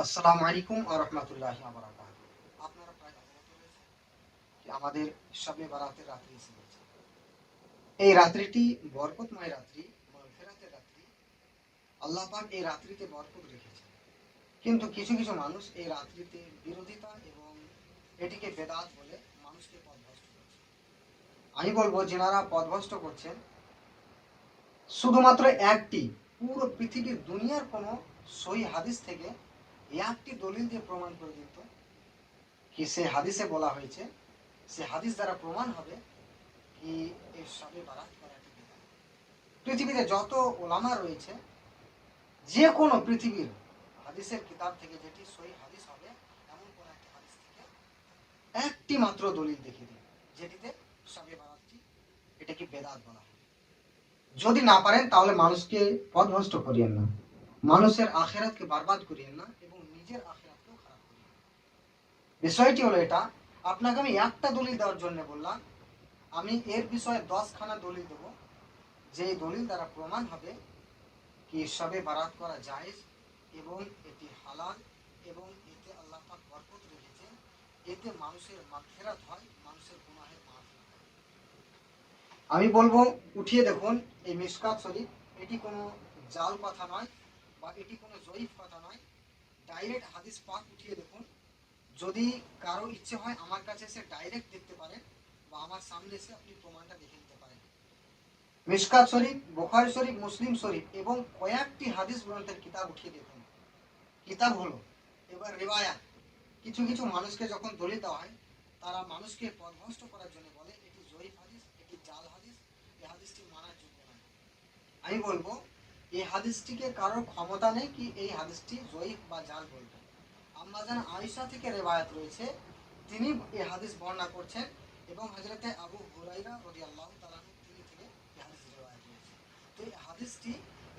আসসালামু আলাইকুম ওয়া রাহমাতুল্লাহি ওয়া বারাকাতুহু। আপনারা প্রায় অবগত রয়েছেন যে আমাদের শবে বরাতের রাত্রি এসে গেছে। এই রাত্রিটি বরকতময় রাত্রি, মাগফিরাতের রাত্রি। আল্লাহ পাক এই রাত্রিতে বরকত রেখেছেন। কিন্তু কিছু কিছু মানুষ এই রাত্রিতে বিরোধিতা এবং এটিকে বেদাত বলে মানুষকে পথভ্রষ্ট করছে। আমি বলবো যেনারা পথভ্রষ্ট করছেন শুধুমাত্র একটি পুরো পৃথিবীর দুনিয়ার কোনো সহি হাদিস থেকে একটি দলিল দিয়ে প্রমাণ করে দিত কি সে হাদিসে বলা হয়েছে, সে হাদিস দ্বারা প্রমাণ হবে কি এই শবে বারাত করাটি বিদআত। পৃথিবীতে যত ওলামা রয়েছে যে কোনো পৃথিবীর হাদিসের কিতাব থেকে যেটি সহি হাদিস হবে এমন কোন একটি হাদিস থেকে একটি মাত্র দলিল দেখিয়ে দিন যেটিতে শবে বারাতটি এটাকে বেদাত বলা হয়। যদি না পারেন তাহলে মানুষকে পথভ্রষ্ট করিয়েন না, মানুষের আখেরাতকে বরবাদ করিয়েন না এবং নিজের আখেরাতকেও খারাপ করিয়েন না। বিষয়টি হলো এটা, আপনাকে আমি একটা দলিল দেওয়ার জন্য বললাম, আমি এর বিষয়ে 10খানা দলিল দেব যে দলিল দ্বারা প্রমাণ হবে কি শবে বারাত করা জায়েজ এবং এটি হালাল এবং এতে আল্লাহ পাক বরকত রেখেছেন, এতে মানুষের মাগফিরাত হয়, মানুষের গুনাহের মাফ হয়। আমি বলবো উঠিয়ে দেখুন এই মিশকাত শরীফ, এটি কোনো জাল কথা নয় বা এটি কোনো জয়ীফ কথা নয়, ডাইরেক্ট হাদিস পাক উঠিয়ে দেখুন। যদি কারো ইচ্ছে হয় আমার কাছে এসে ডাইরেক্ট দেখতে পারেন বা আমার সামনে এসে আপনি প্রমাণটা দেখে নিতে পারেন। মিশকাত শরীফ, বুখারী শরীফ, মুসলিম শরীফ এবং কয়েকটি হাদিস গ্রন্থের কিতাব উঠিয়ে দেখুন। কিতাব হলো এবার রিওয়ায়াত। কিছু কিছু মানুষকে যখন দলিল দেওয়া হয় তারা মানুষকে পথভ্রষ্ট করার জন্য বলে এটি জয়ীফ হাদিস, এটি জাল হাদিস, এই হাদিসটি মানার যোগ্য নয়। আমি বলবো এই হাদিসটিকে কারোর ক্ষমতা নেই কি এই হাদিসটি জয়ীফ বা জাল বলবে। আম্মাজান আয়েশা থেকে রিওয়ায়াত রয়েছে, তিনি এই হাদিস বর্ণনা করছেন এবং হযরতে আবু হুরায়রা রাদিয়াল্লাহু তাআলা তিনি থেকে এই হাদিস রিওয়ায়াত রয়েছে। তো এই হাদিসটি,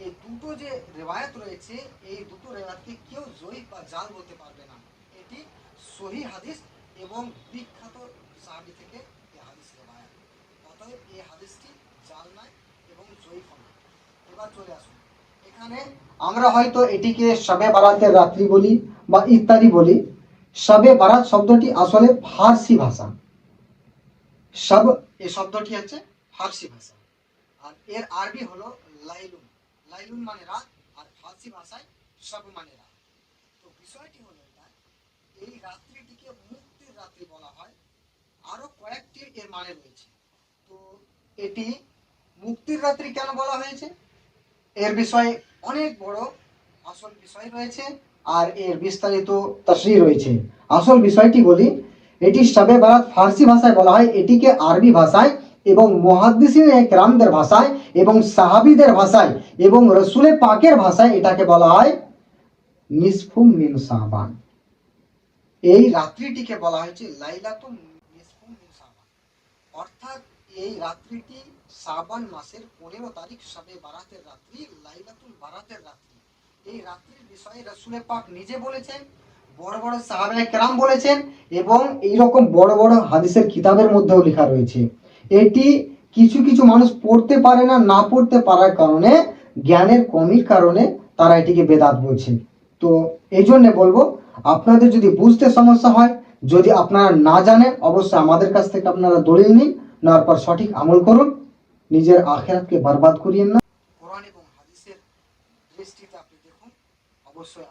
এই দুটো যে রিওয়ায়াত রয়েছে এই দুটো রিওয়ায়াতকে কেউ জয়ীফ বা জাল বলতে পারবে না। এটি সহিহ হাদিস এবং বিখ্যাত সাহাবী থেকে এই হাদিস রিওয়ায়াত। অতএব এই হাদিসটি জাল নয় এবং জয়ীফ নয়। এবার চলে আসুন এখানে, আমরা হয়তো এটিকে শবে বারাতের রাত্রি বলি বা ইত্যাদি বলি। শবে বারাত শব্দটি আসলে ফার্সি ভাষা। শব এই শব্দটি হচ্ছে ফার্সি ভাষা আর এর আরবি হলো লাইলুন। লাইলুন মানে রাত আর ফার্সি ভাষায় শব মানে রাত। তো বিষয়টি হলো এটা, এই রাত্রিটিকে মুক্তির রাত্রি বলা হয়। আরো কয়েকটি এর মানে রয়েছে। তো এটি মুক্তির রাত্রি কেন বলা হয়েছে এর বিষয়ে অনেক বড় আসল বিষয় রয়েছে আর এর বিস্তারিত তাফসীর রয়েছে। আসল বিষয়টি বলি, এটি শবে বারাত ফার্সি ভাষায় বলা হয়, এটিকে আরবি ভাষায় এবং মুহাদ্দিসিন কেরামদের ভাষায় এবং সাহাবীদের ভাষায় এবং রাসূলে পাকের ভাষায় এটাকে বলা হয় নিসফুম মিন শাবান। এই রাত্রিটিকে বলা হয়েছে লাইলাতুন নিসফুম মিন শাবান, অর্থাৎ এই রাত্রিটি শাবান মাসের 15 তারিখ শবে বারাতের রাত্রি, লাইলাতুল বারাতের রাত্রি। এই রাত্রির বিষয়ে রাসূলে পাক নিজে বলেছেন, বড় বড় সাহাবায়ে কেরাম বলেছেন এবং এইরকম বড় বড় হাদিসের কিতাবের মধ্যেও লেখা রয়েছে। এটি কিছু কিছু মানুষ পড়তে পারে না, না পড়তে পারার কারণে, জ্ঞানের কমির কারণে তারা এটিকে বেদাত বলছে। তো এই জন্য বলবো আপনাদের যদি বুঝতে সমস্যা হয়, যদি আপনারা না জানেন, অবশ্যই আমাদের কাছ থেকে আপনারা দলিল নিন, নেওয়ার পর সঠিক আমল করুন, নিজের আখিরাতকে বরবাদ করিয়েন না। কোরআন এবং হাদিসের দৃষ্টিতে আপনি দেখুন, অবশ্যই